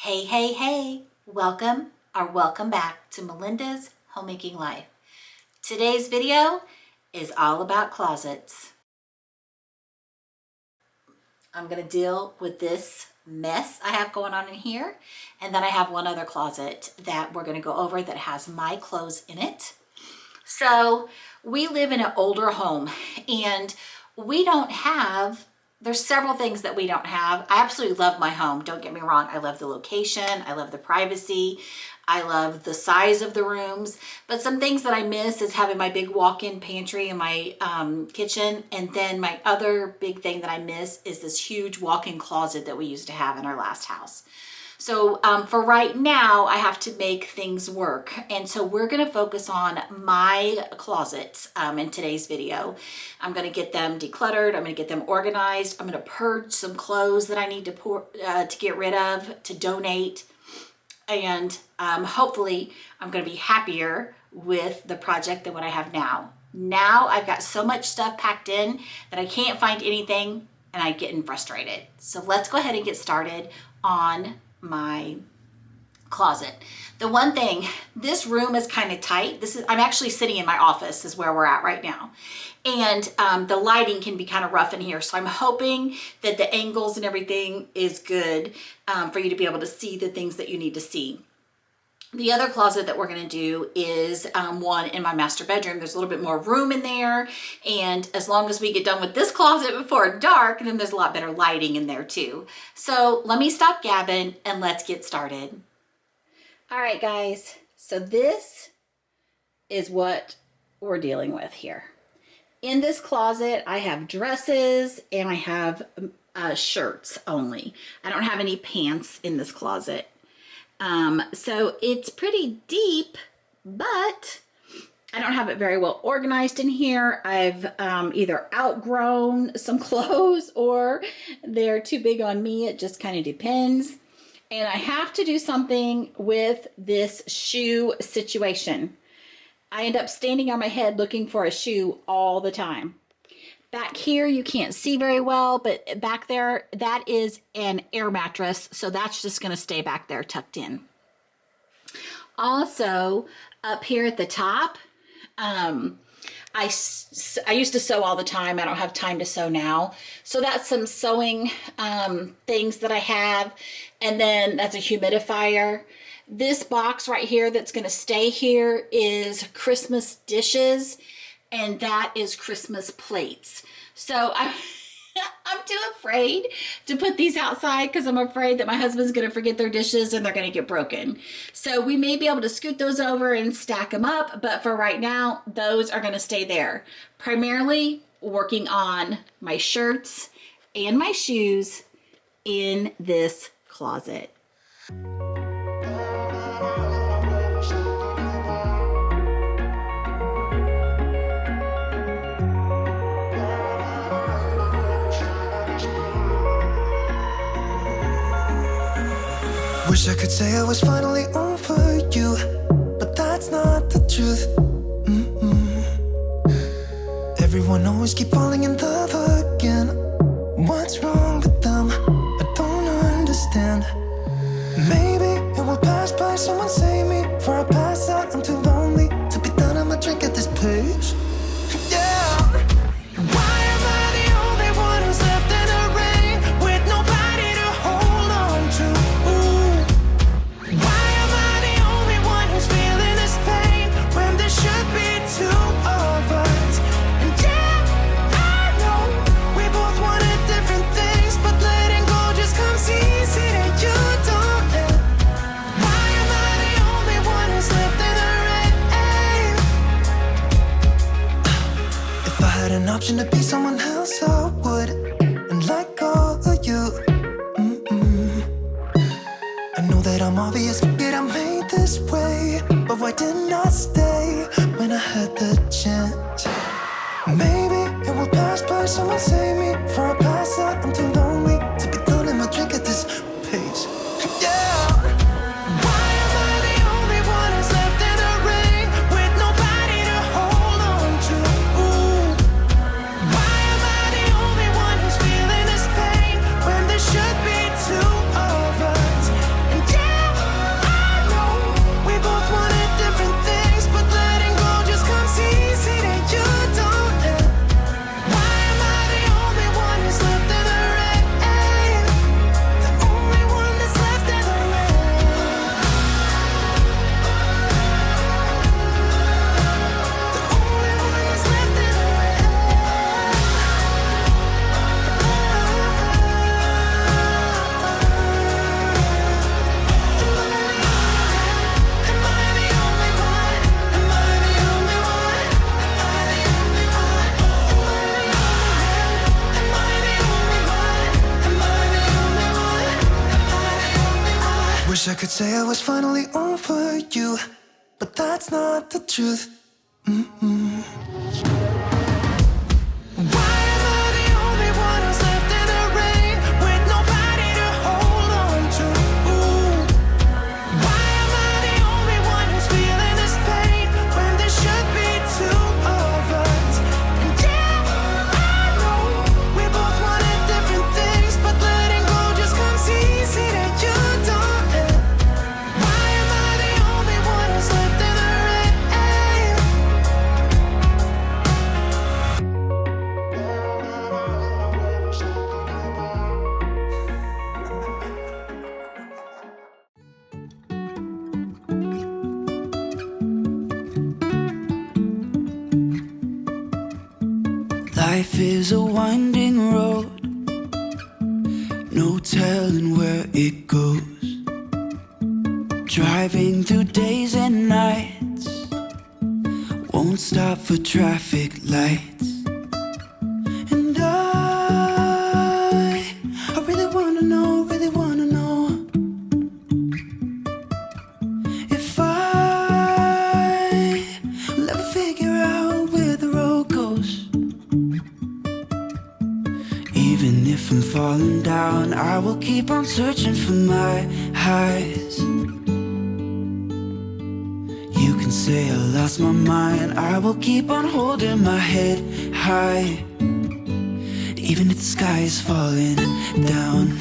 Hey, hey, hey, welcome back to Melinda's Homemaking Life. Today's video is all about closets. I'm gonna deal with this mess I have going on in here, and then I have one other closet that we're gonna go over that has my clothes in it. So we live in an older home and there's several things that we don't have. I absolutely love my home. Don't get me wrong. I love the location. I love the privacy. I love the size of the rooms. But some things that I miss is having my big walk-in pantry in my kitchen. And then my other big thing that I miss is this huge walk-in closet that we used to have in our last house. So for right now, I have to make things work. And so we're gonna focus on my closets in today's video. I'm gonna get them decluttered. I'm gonna get them organized. I'm gonna purge some clothes that I need to get rid of, to donate. And hopefully I'm gonna be happier with the project than what I have now. Now I've got so much stuff packed in that I can't find anything and I'm getting frustrated. So let's go ahead and get started on my closet. The one thing, this room is kind of tight. I'm actually sitting in my office is where we're at right now. And the lighting can be kind of rough in here. So I'm hoping that the angles and everything is good for you to be able to see the things that you need to see. The other closet that we're gonna do is one in my master bedroom. There's a little bit more room in there. And as long as we get done with this closet before dark, then there's a lot better lighting in there too. So let me stop gabbing and let's get started. All right, guys. So this is what we're dealing with here. In this closet, I have dresses and I have shirts only. I don't have any pants in this closet. So it's pretty deep, but I don't have it very well organized in here. I've either outgrown some clothes or they're too big on me. It just kind of depends. And I have to do something with this shoe situation. I end up standing on my head looking for a shoe all the time. Back here, you can't see very well, but back there, that is an air mattress. So that's just gonna stay back there tucked in. Also, up here at the top, I used to sew all the time. I don't have time to sew now. So that's some sewing things that I have. And then that's a humidifier. This box right here that's gonna stay here is Christmas dishes. And that is Christmas plates. So I'm too afraid to put these outside because I'm afraid that my husband's gonna forget their dishes and they're gonna get broken. So we may be able to scoot those over and stack them up, but for right now, those are gonna stay there. Primarily working on my shirts and my shoes in this closet. Wish I could say I was finally over you, but that's not the truth. Everyone always keep falling in love again. What's wrong with them? I don't understand. Maybe it will pass by, someone save me. Before I pass out, I'm too lonely to be done. I'ma drink at this page. Yeah. Why am I the only one who's left in the rain with nobody to hold on to? Why am I the only one who's feeling this pain when there should be two of us? And yeah, I know we both wanted different things, but letting go just comes easy and you don't let. Why am I the only one who's left in the rain? If I had an option to be someone else, I would, and let go of you. I know that I'm obvious, forget I'm made this way, but why didn't I stay when I had the chance? Maybe it will pass by, someone save me. Before I pass out, I'm too lonely to be done. I'ma drink at this pace. Yeah. Why am I the only one who's left in the rain with nobody to hold on to? Why am I the only one who's feeling this pain when there should be two of us? And yeah, Wish I could say I was finally over you, but that's not the truth. Why am I the only one who's left in the rain with nobody to hold on to? Why am I the only one who's feeling this pain when there should be two of us? And yeah, I know we both wanted different things, but letting go just comes easy to you, darling. Why am I the only one who's left in the rain? Life is a winding road, no telling where it goes. Driving through days and nights, won't stop for traffic lights. And I really wanna know if I'll ever figure out where the road goes. Even if I'm falling down, I will keep on searching for my highs. You can say I lost my mind, I will keep on holding my head high. Even if the sky is falling down.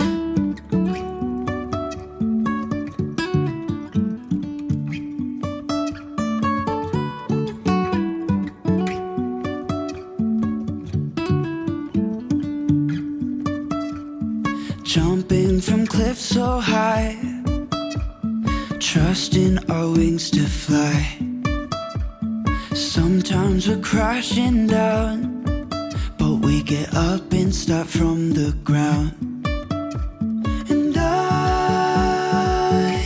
Jumping from cliffs so high, trusting our wings to fly. Sometimes we're crashing down, but we get up and start from the ground. And I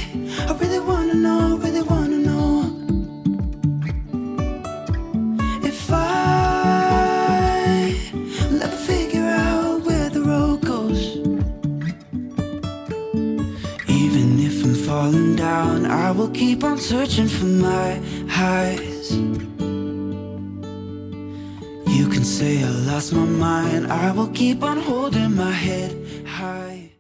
really wanna know if I'll ever figure out where the road goes. Even if I'm falling down, I will keep on searching for my highs. You can say I lost my mind, I will keep on holding my head high.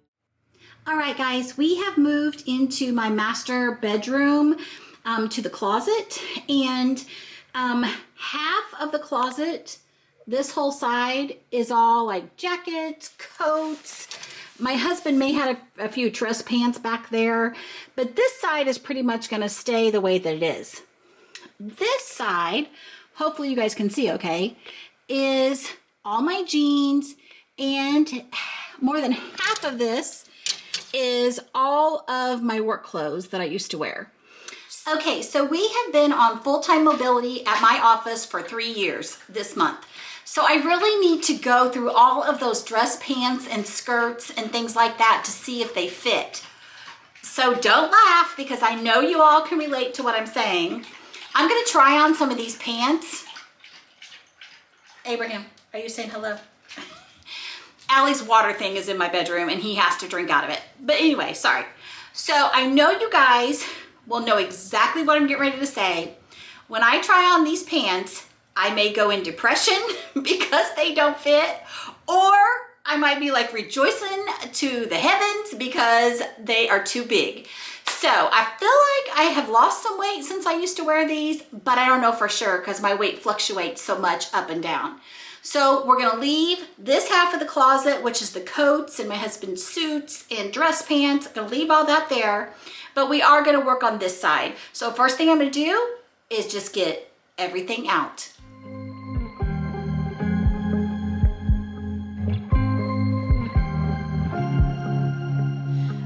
All right, guys, we have moved into my master bedroom to the closet, and half of the closet, this whole side, is all like jackets, coats. My husband may have a few dress pants back there, but this side is pretty much going to stay the way that it is. This side, hopefully you guys can see okay, is all my jeans, and more than half of this is all of my work clothes that I used to wear. Okay, so we have been on full-time mobility at my office for 3 years this month. So I really need to go through all of those dress pants and skirts and things like that to see if they fit. So don't laugh, because I know you all can relate to what I'm saying. I'm gonna try on some of these pants. Abraham, are you saying hello? Allie's water thing is in my bedroom and he has to drink out of it. But anyway, sorry. So I know you guys will know exactly what I'm getting ready to say. When I try on these pants, I may go in depression because they don't fit, or I might be like rejoicing to the heavens because they are too big. So I feel like I have lost some weight since I used to wear these, but I don't know for sure because my weight fluctuates so much up and down. So we're gonna leave this half of the closet, which is the coats and my husband's suits and dress pants. I'm gonna leave all that there, but we are gonna work on this side. So first thing I'm gonna do is just get everything out.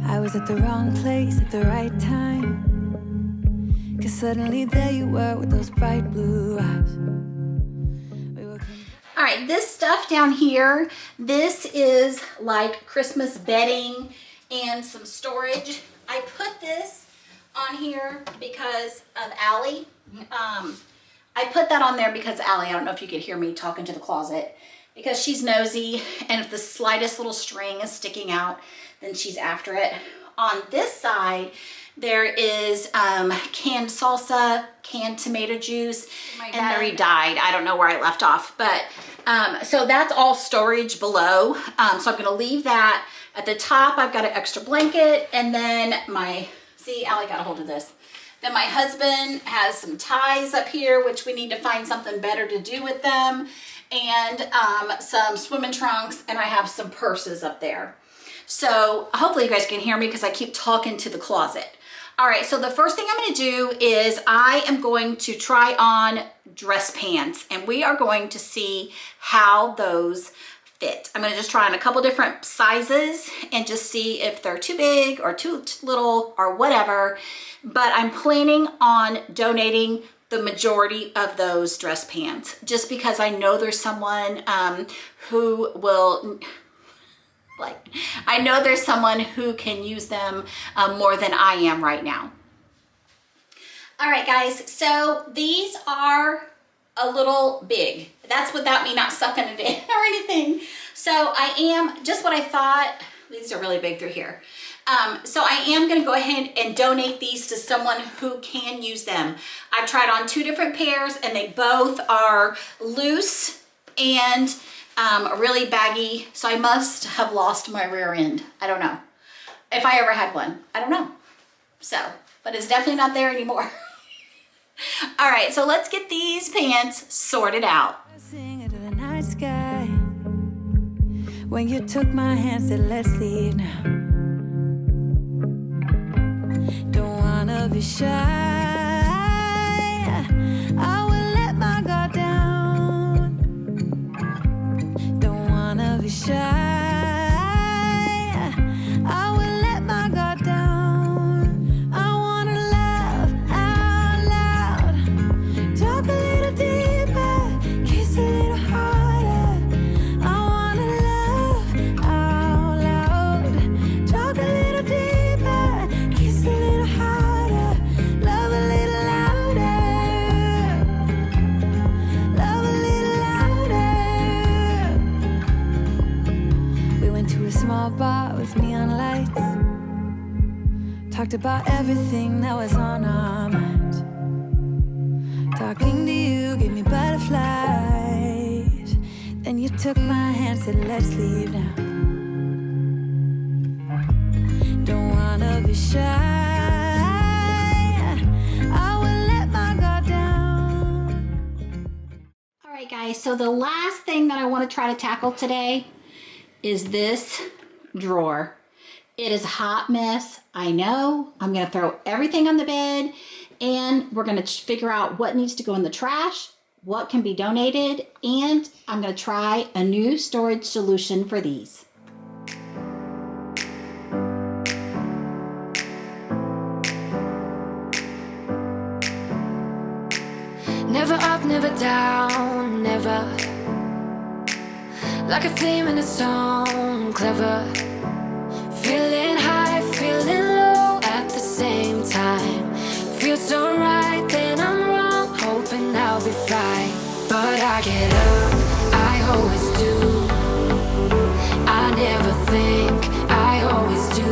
I was at the wrong place at the right time, 'cause suddenly there you were with those bright blue eyes. All right, this stuff down here, this is like Christmas bedding and some storage. I put this on here because of Allie. I put that on there because Allie, I don't know if you could hear me talking to the closet, because she's nosy, and if the slightest little string is sticking out, then she's after it. on this side, there is canned salsa, canned tomato juice. My battery died. I don't know where I left off, but so that's all storage below. So I'm gonna leave that. At the top, I've got an extra blanket, and then see, Allie got a hold of this. Then my husband has some ties up here, which we need to find something better to do with them, and some swimming trunks, and I have some purses up there. So hopefully you guys can hear me because I keep talking to the closet. All right, so the first thing I'm gonna do is I am going to try on dress pants, and we are going to see how those fit. I'm gonna just try on a couple different sizes and just see if they're too big or too little or whatever, but I'm planning on donating the majority of those dress pants just because I know there's someone who will, I know there's someone who can use them more than I am right now. All right, guys, so these are a little big. That's without me not sucking it in or anything. So I am, just what I thought, these are really big through here. So I am gonna go ahead and donate these to someone who can use them. I've tried on 2 different pairs and they both are loose and really baggy, so I must have lost my rear end. I don't know. If I ever had one, I don't know. So, but it's definitely not there anymore. All right, so let's get these pants sorted out. Sing into the night sky. When you took my hand, said let's leave now. Don't wanna be shy. I will let my guard down. Don't wanna be shy. I will let my guard down. I wanna laugh out loud. Talk a little deeper. Kiss a little harder. I wanna laugh out loud. Talk a little deeper. Kiss a little harder. Love a little louder. Love a little louder. We went to a small bar with neon lights. Talked about everything that was on our mind. Talking to you gave me butterflies. Then you took my hand, said let's leave now. Don't wanna be shy. I will let my guard down. All right, guys, so the last thing that I want to try to tackle today is this drawer. It is a hot mess, I know. I'm gonna throw everything on the bed and we're gonna figure out what needs to go in the trash, what can be donated, and I'm gonna try a new storage solution for these. Never up, never down, never. Like a theme in a song, clever. Feeling high, feeling low at the same time. Feels so right, then I'm wrong, hoping I'll be fine. But I get up, I always do. I never think, I always do.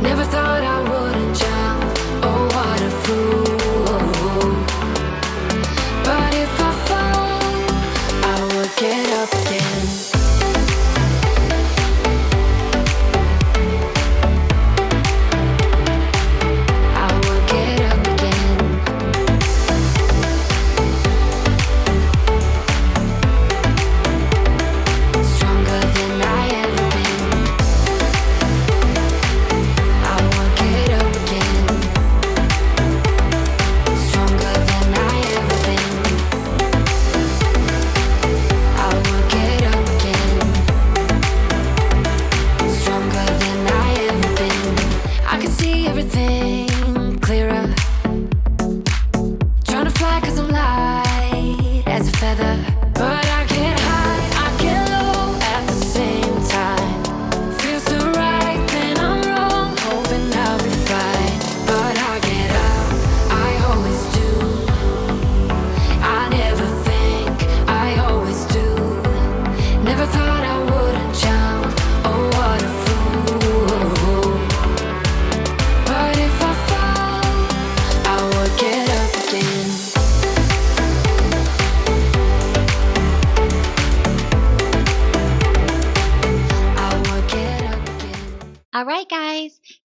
Never thought I wouldn't jump, oh what a fool. But if I fall, I will get up again. Stronger than I ever been.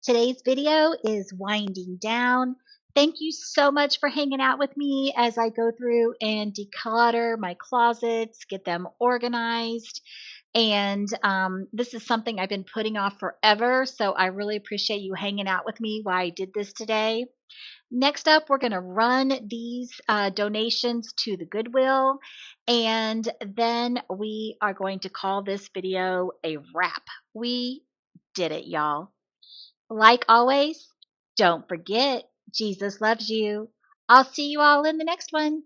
Today's video is winding down. Thank you so much for hanging out with me as I go through and declutter my closets, get them organized. And this is something I've been putting off forever. So I really appreciate you hanging out with me while I did this today. Next up, we're going to run these donations to the Goodwill. And then we are going to call this video a wrap. We did it, y'all. Like always, don't forget, Jesus loves you. I'll see you all in the next one.